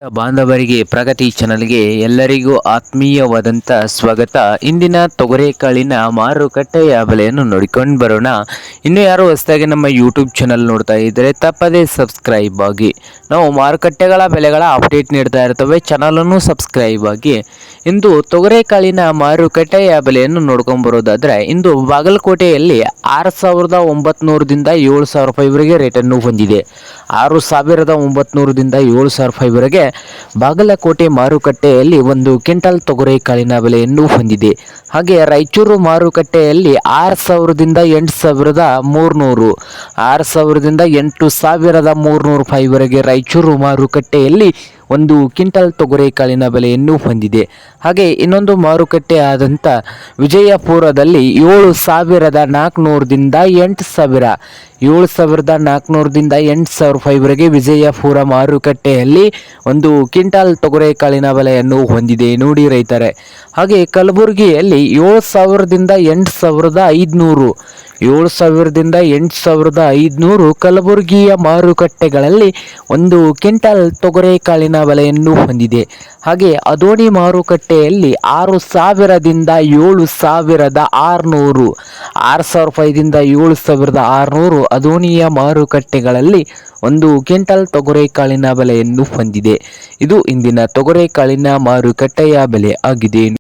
ಬಾಂಧವರಿಗೆ ಪ್ರಗತಿ ಚಾನಲ್ಗೆ ಎಲ್ಲರಿಗೂ ಆತ್ಮೀಯವಾದಂಥ ಸ್ವಾಗತ. ಇಂದಿನ ತೊಗರೆಕಾಳಿನ ಮಾರುಕಟ್ಟೆಯ ಬೆಲೆಯನ್ನು ನೋಡಿಕೊಂಡು ಬರೋಣ. ಇನ್ನು ಯಾರು ಹೊಸದಾಗಿ ನಮ್ಮ ಯೂಟ್ಯೂಬ್ ಚಾನಲ್ ನೋಡ್ತಾ ಇದ್ದರೆ ತಪ್ಪದೇ ಸಬ್ಸ್ಕ್ರೈಬ್ ಆಗಿ. ನಾವು ಮಾರುಕಟ್ಟೆಗಳ ಬೆಲೆಗಳ ಅಪ್ಡೇಟ್ ನೀಡ್ತಾ ಇರ್ತವೆ, ಚಾನಲನ್ನು ಸಬ್ಸ್ಕ್ರೈಬ್ ಆಗಿ. ಇಂದು ತೊಗರೆಕಾಳಿನ ಮಾರುಕಟ್ಟೆಯ ಬೆಲೆಯನ್ನು ನೋಡ್ಕೊಂಡು ಬರೋದಾದರೆ, ಇಂದು ಬಾಗಲಕೋಟೆಯಲ್ಲಿ 6,900ದಿಂದ 7,000 ರೂಪಾಯಿವರೆಗೆ ರೇಟನ್ನು ಹೊಂದಿದೆ. 6,900ದಿಂದ 7,000 ರೂಪಾಯಿವರೆಗೆ ಬಾಗಲಕೋಟೆ ಮಾರುಕಟ್ಟೆಯಲ್ಲಿ ಒಂದು ಕ್ವಿಂಟಲ್ ತೊಗರೆಕಾಳಿನ ಬೆಲೆಯನ್ನು ಹೊಂದಿದೆ. ಹಾಗೆ ರಾಯಚೂರು ಮಾರುಕಟ್ಟೆಯಲ್ಲಿ 6,000ದಿಂದ 8,300 6,000ದಿಂದ 8,300 ರೂಪಾಯಿವರೆಗೆ ರಾಯಚೂರು ಮಾರುಕಟ್ಟೆಯಲ್ಲಿ ಒಂದು ಕ್ವಿಂಟಲ್ ತೊಗರೆಕಾಳಿನ ಬೆಲೆಯನ್ನು ಹೊಂದಿದೆ. ಹಾಗೆ ಇನ್ನೊಂದು ಮಾರುಕಟ್ಟೆ ಆದಂಥ ವಿಜಯಪುರದಲ್ಲಿ 7,400ದಿಂದ 8,000 7,400ದಿಂದ 8,000 ರೂಪಾಯಿವರೆಗೆ ವಿಜಯಪುರ ಮಾರುಕಟ್ಟೆಯಲ್ಲಿ ಒಂದು ಕ್ವಿಂಟಲ್ ತೊಗರೆಕಾಳಿನ ಬೆಲೆಯನ್ನು ಹೊಂದಿದೆ ನೋಡಿ ರೈತರೆ. ಹಾಗೆ ಕಲಬುರಗಿಯಲ್ಲಿ 7,000ದಿಂದ 8,500 7,000ದಿಂದ 8,500 ಕಲಬುರಗಿಯ ಮಾರುಕಟ್ಟೆಗಳಲ್ಲಿ ಒಂದು ಕ್ವಿಂಟಲ್ ತೊಗರೆಕಾಳಿನ ಬೆಲೆಯನ್ನು ಹೊಂದಿದೆ. ಹಾಗೆ ಅದೋಣಿ ಮಾರುಕಟ್ಟೆಯಲ್ಲಿ 6,000ದಿಂದ 7,600 6,000 ರೂಪಾಯಿದಿಂದ 7,600 ಅದೋಣಿಯ ಮಾರುಕಟ್ಟೆಗಳಲ್ಲಿ ಒಂದು ಕ್ವಿಂಟಲ್ ತೊಗರೆಕಾಳಿನ ಬೆಲೆಯನ್ನು ಹೊಂದಿದೆ. ಇದು ಇಂದಿನ ತೊಗರೆಕಾಳಿನ ಮಾರುಕಟ್ಟೆಯ ಬೆಲೆ ಆಗಿದೆ.